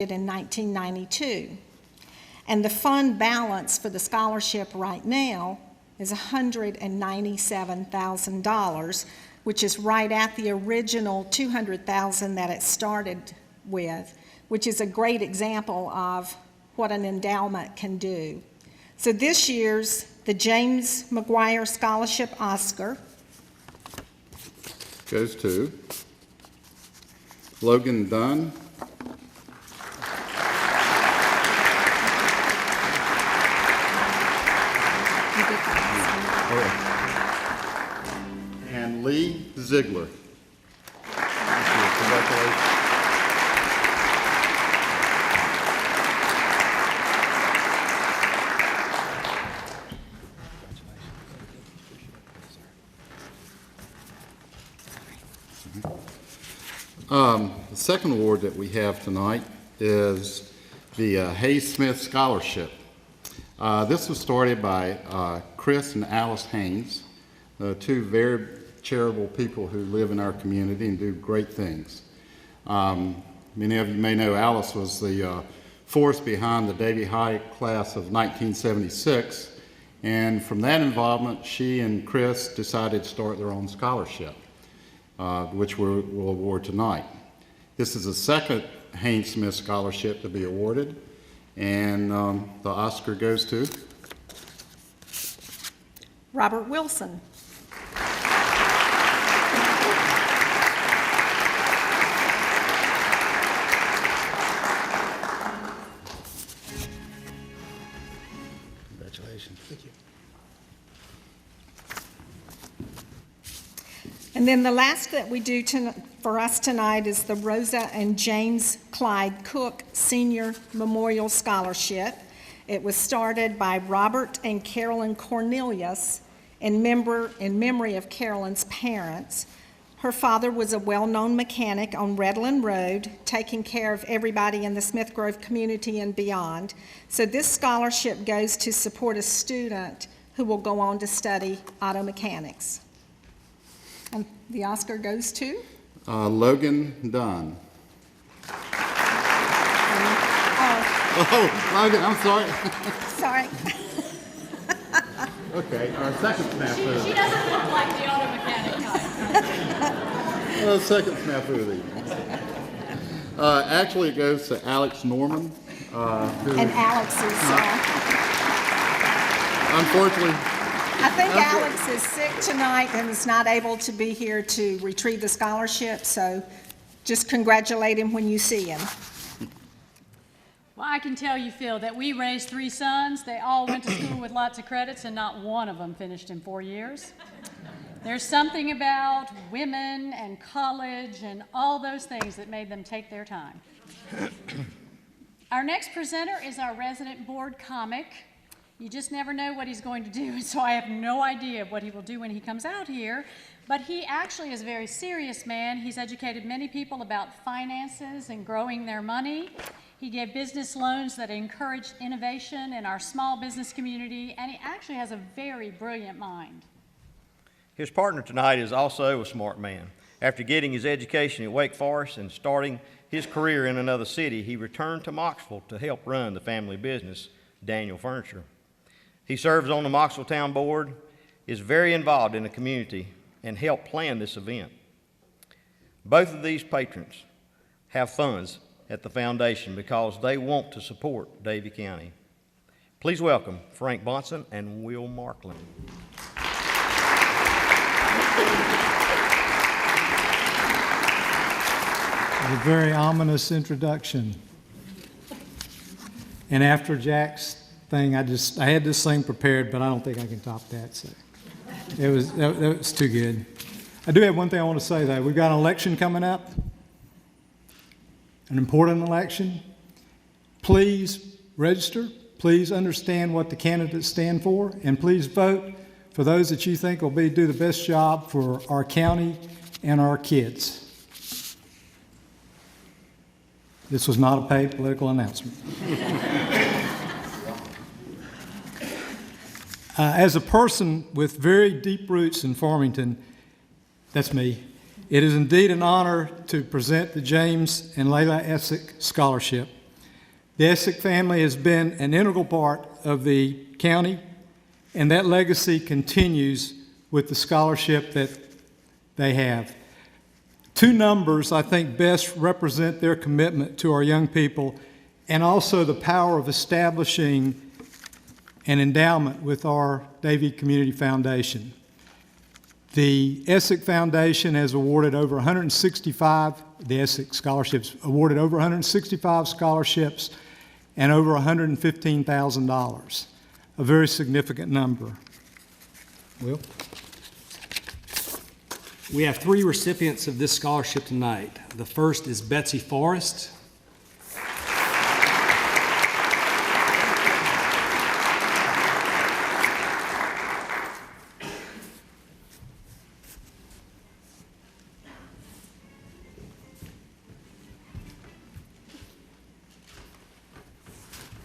in 1992. And the fund balance for the scholarship right now is $197,000, which is right at the original $200,000 that it started with, which is a great example of what an endowment can do. So this year's the James McGuire Scholarship Oscar goes to Logan Dunn, and Lee Ziegler. Congratulations. The second award that we have tonight is the Hayes Smith Scholarship. This was started by Chris and Alice Haynes, two very charitable people who live in our community and do great things. Many of you may know Alice was the force behind the Davie High class of 1976, and from that involvement, she and Chris decided to start their own scholarship, which we'll award tonight. This is the second Haynes Smith Scholarship to be awarded, and the Oscar goes to Robert Wilson. Congratulations. Thank you. And then the last that we do for us tonight is the Rosa and James Clyde Cook Senior Memorial Scholarship. It was started by Robert and Carolyn Cornelius in memory of Carolyn's parents. Her father was a well-known mechanic on Redland Road, taking care of everybody in the Smith Grove community and beyond. So this scholarship goes to support a student who will go on to study auto mechanics. And the Oscar goes to? Logan Dunn. Oh, Logan, I'm sorry. Sorry. Okay, our second snafu. She doesn't look like the auto mechanic type. Second snafu of the evening. Actually, it goes to Alex Norman. And Alex is, Unfortunately, I think Alex is sick tonight and is not able to be here to retrieve the scholarship, so just congratulate him when you see him. Well, I can tell you, Phil, that we raised 3 sons. They all went to school with lots of credits, and not one of them finished in 4 years. There's something about women and college and all those things that made them take their time. Our next presenter is our resident board comic. You just never know what he's going to do, and so I have no idea what he will do when he comes out here. But he actually is a very serious man. He's educated many people about finances and growing their money. He gave business loans that encouraged innovation in our small business community, and he actually has a very brilliant mind. His partner tonight is also a smart man. After getting his education at Wake Forest and starting his career in another city, he returned to Mocksville to help run the family business, Daniel Furniture. He serves on the Mocksville Town Board, is very involved in the community, and helped plan this event. Both of these patrons have funds at the foundation because they want to support Davie County. Please welcome Frank Bonson and Will Markland. A very ominous introduction. And after Jack's thing, I had this thing prepared, but I don't think I can top that. So it was too good. I do have one thing I want to say though. We've got an election coming up, an important election. Please register. Please understand what the candidates stand for, and please vote for those that you think will do the best job for our county and our kids. This was not a paid political announcement. As a person with very deep roots in Farmington, that's me, it is indeed an honor to present the James and Layla Essick Scholarship The Essick family has been an integral part of the county, and that legacy continues with the scholarship that they have. Two numbers, I think, best represent their commitment to our young people and also the power of establishing an endowment with our Davie Community Foundation. The Essick Foundation has awarded over 165, the Essick Scholarships awarded over 165 scholarships and over $115,000, a very significant number. Will? We have 3 recipients of this scholarship tonight. The first is Betsy Forrest.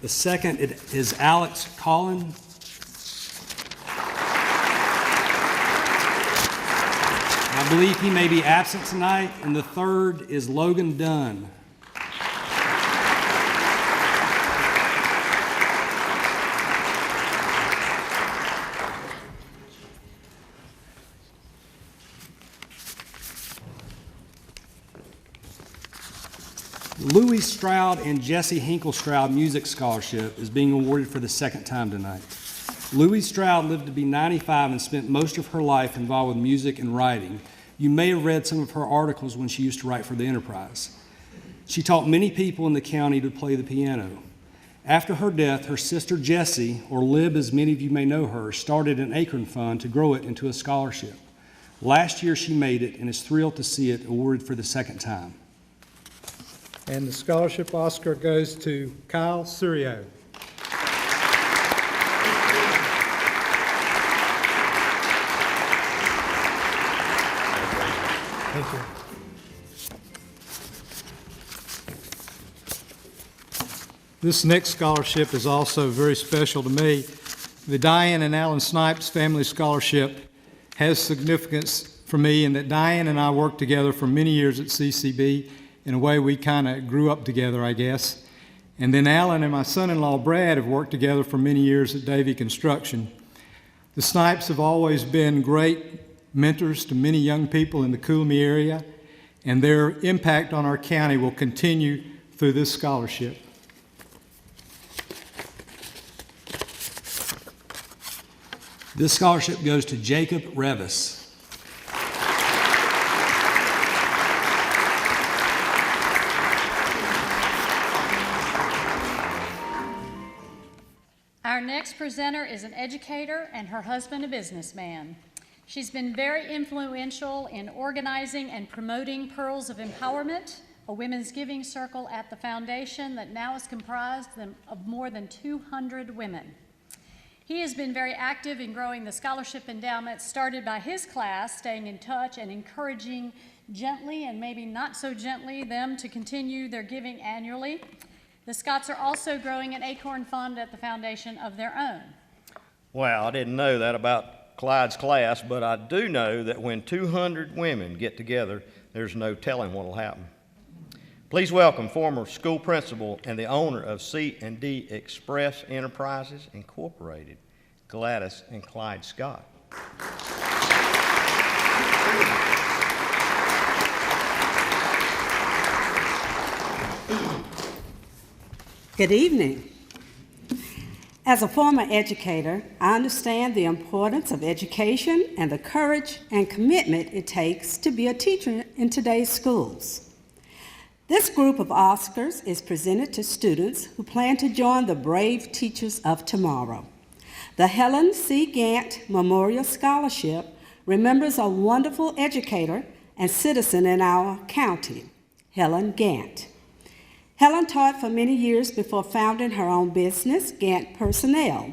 The second is Alex Collin. I believe he may be absent tonight. And the third is Logan Dunn. Louis Stroud and Jesse Hinkle Stroud Music Scholarship is being awarded for the second time tonight. Louis Stroud lived to be 95 and spent most of her life involved with music and writing. You may have read some of her articles when she used to write for the Enterprise. She taught many people in the county to play the piano. After her death, her sister Jessie, or Lib as many of you may know her, started an Acorn Fund to grow it into a scholarship. Last year she made it and is thrilled to see it awarded for the second time. And the scholarship Oscar goes to Kyle Surio. Thank you. This next scholarship is also very special to me. The Diane and Alan Snipes Family Scholarship has significance for me in that Diane and I worked together for many years at CCB. In a way, we kind of grew up together, I guess. And then Alan and my son-in-law, Brad, have worked together for many years at Davie Construction. The Snipes have always been great mentors to many young people in the Coolmie area, and their impact on our county will continue through this scholarship. This scholarship goes to Jacob Revis. Our next presenter is an educator and her husband a businessman. She's been very influential in organizing and promoting Pearls of Empowerment, a women's giving circle at the foundation that now is comprised of more than 200 women. He has been very active in growing the scholarship endowment started by his class, staying in touch and encouraging gently and maybe not so gently them to continue their giving annually. The Scotts are also growing an Acorn Fund at the foundation of their own. Wow, I didn't know that about Clyde's class, but I do know that when 200 women get together, there's no telling what will happen. Please welcome former school principal and the owner of C&D Express Enterprises, Incorporated, Gladys and Clyde Scott. Good evening. As a former educator, I understand the importance of education and the courage and commitment it takes to be a teacher in today's schools. This group of Oscars is presented to students who plan to join the brave teachers of tomorrow. The Helen C. Gant Memorial Scholarship remembers a wonderful educator and citizen in our county, Helen Gant. Helen taught for many years before founding her own business, Gant Personnel.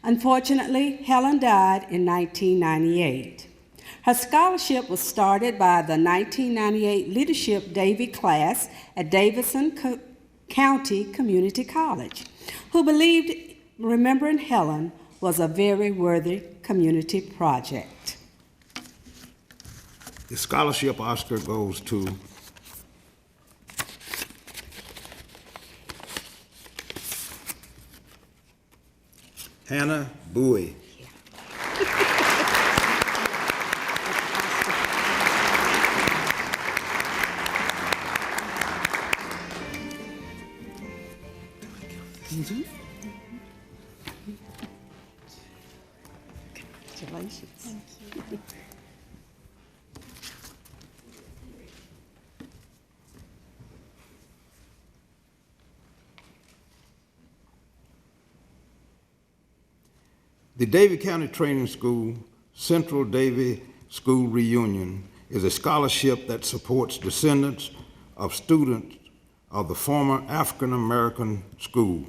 Unfortunately, Helen died in 1998. Her scholarship was started by the 1998 Leadership Davie class at Davidson County Community College, who believed remembering Helen was a very worthy community project. The scholarship Oscar goes to Hannah Bowie. Congratulations. The Davie County Training School Central Davie School Reunion is a scholarship that supports descendants of students of the former African American School,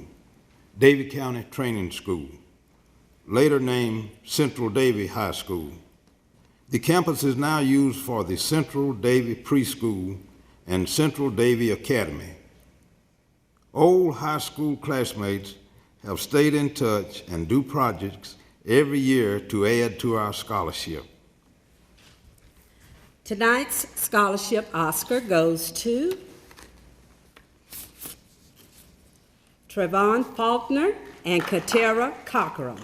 Davie County Training School, later named Central Davie High School. The campus is now used for the Central Davie Preschool and Central Davie Academy. Old high school classmates have stayed in touch and do projects every year to add to our scholarship. Tonight's scholarship Oscar goes to Trevon Faulkner and Katera Cockrell.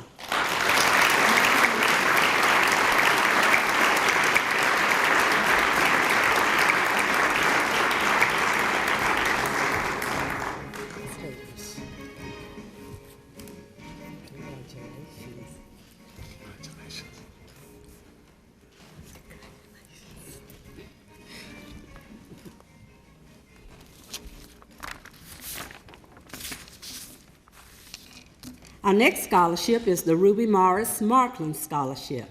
Our next scholarship is the Ruby Morris Markland Scholarship.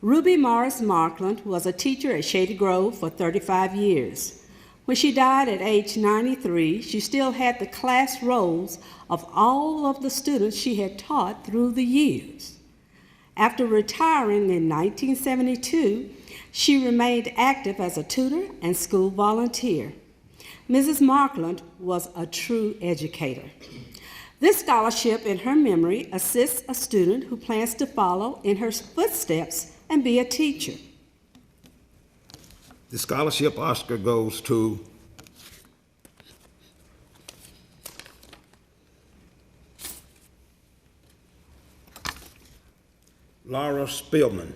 Ruby Morris Markland was a teacher at Shady Grove for 35 years. When she died at age 93, she still had the class rolls of all of the students she had taught through the years. After retiring in 1972, she remained active as a tutor and school volunteer. Mrs. Markland was a true educator. This scholarship in her memory assists a student who plans to follow in her footsteps and be a teacher. The scholarship Oscar goes to Laura Spillman.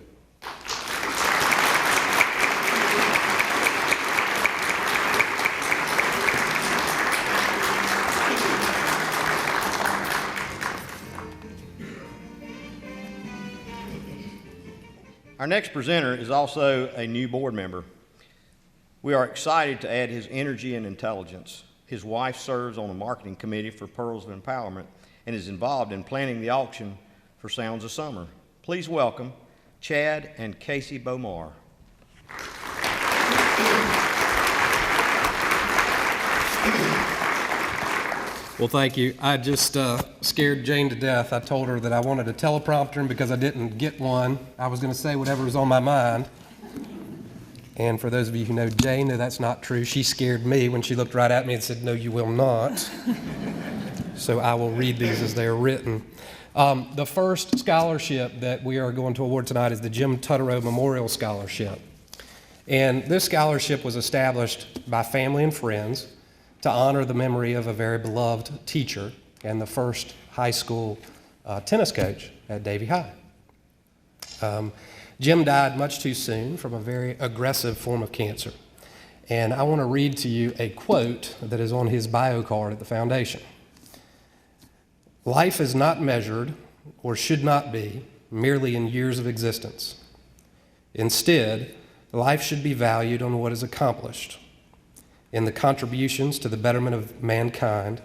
Our next presenter is also a new board member. We are excited to add his energy and intelligence. His wife serves on the marketing committee for Pearls of Empowerment and is involved in planning the auction for Sounds of Summer. Please welcome Chad and Casey Bomar. Well, thank you. I just scared Jane to death. I told her that I wanted a teleprompter, and because I didn't get one, I was going to say whatever was on my mind. And for those of you who know Jane, no, that's not true. She scared me when she looked right at me and said, "No, you will not." So I will read these as they are written. The first scholarship that we are going to award tonight is the Jim Tutterow Memorial Scholarship. And this scholarship was established by family and friends to honor the memory of a very beloved teacher and the first high school tennis coach at Davie High. Jim died much too soon from a very aggressive form of cancer. And I want to read to you a quote that is on his bio card at the foundation. "Life is not measured, or should not be, merely in years of existence. Instead, life should be valued on what is accomplished, in the contributions to the betterment of mankind,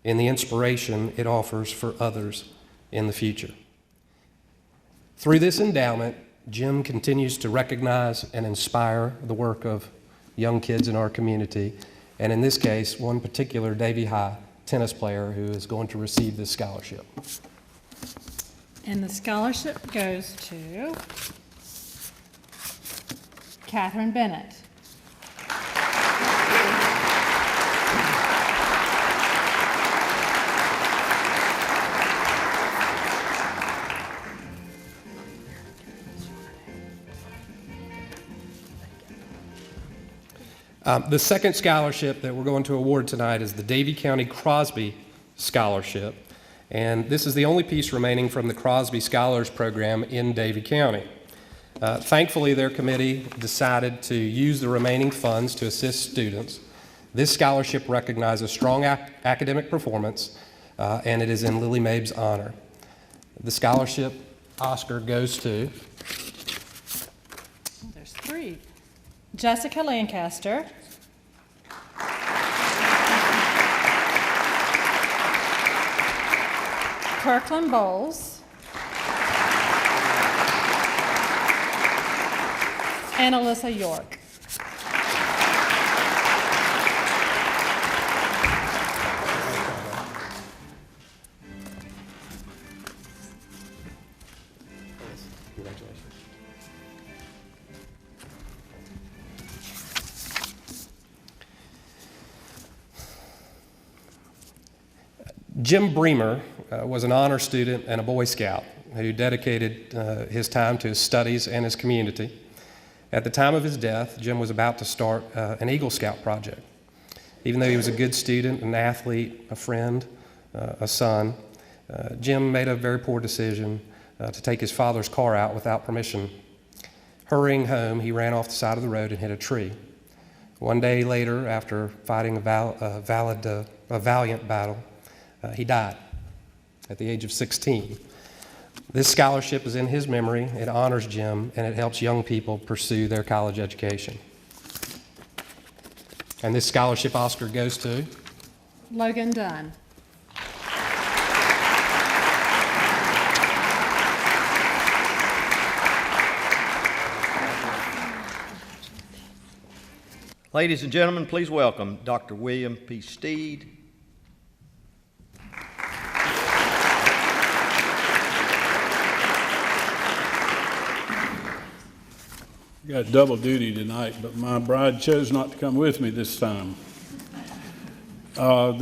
in the inspiration it offers for others in the future." Through this endowment, Jim continues to recognize and inspire the work of young kids in our community, and in this case, one particular Davie High tennis player who is going to receive this scholarship. And the scholarship goes to Catherine Bennett. The second scholarship that we're going to award tonight is the Davie County Crosby Scholarship. And this is the only piece remaining from the Crosby Scholars Program in Davie County. Thankfully, their committee decided to use the remaining funds to assist students. This scholarship recognizes strong academic performance, and it is in Lily Mabe's honor. The scholarship Oscar goes to There's 3. Jessica Lancaster. Kirkland Bowles. And Alyssa York. Jim Bremer was an honor student and a Boy Scout who dedicated his time to his studies and his community. At the time of his death, Jim was about to start an Eagle Scout project. Even though he was a good student, an athlete, a friend, a son, Jim made a very poor decision to take his father's car out without permission. Hurrying home, he ran off the side of the road and hit a tree. One day later, after fighting a valiant battle, he died at the age of 16. This scholarship is in his memory. It honors Jim, and it helps young people pursue their college education. And this scholarship Oscar goes to Logan Dunn. Ladies and gentlemen, please welcome Dr. William P. Steed. Got double duty tonight, but my bride chose not to come with me this time. I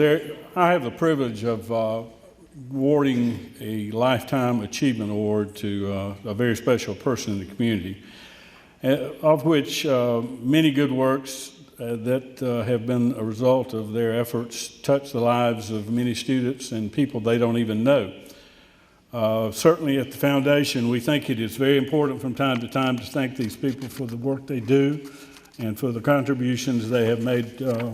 have the privilege of awarding a Lifetime Achievement Award to a very special person in the community, of which many good works that have been a result of their efforts touch the lives of many students and people they don't even know. Certainly at the foundation, we think it is very important from time to time to thank these people for the work they do and for the contributions they have made to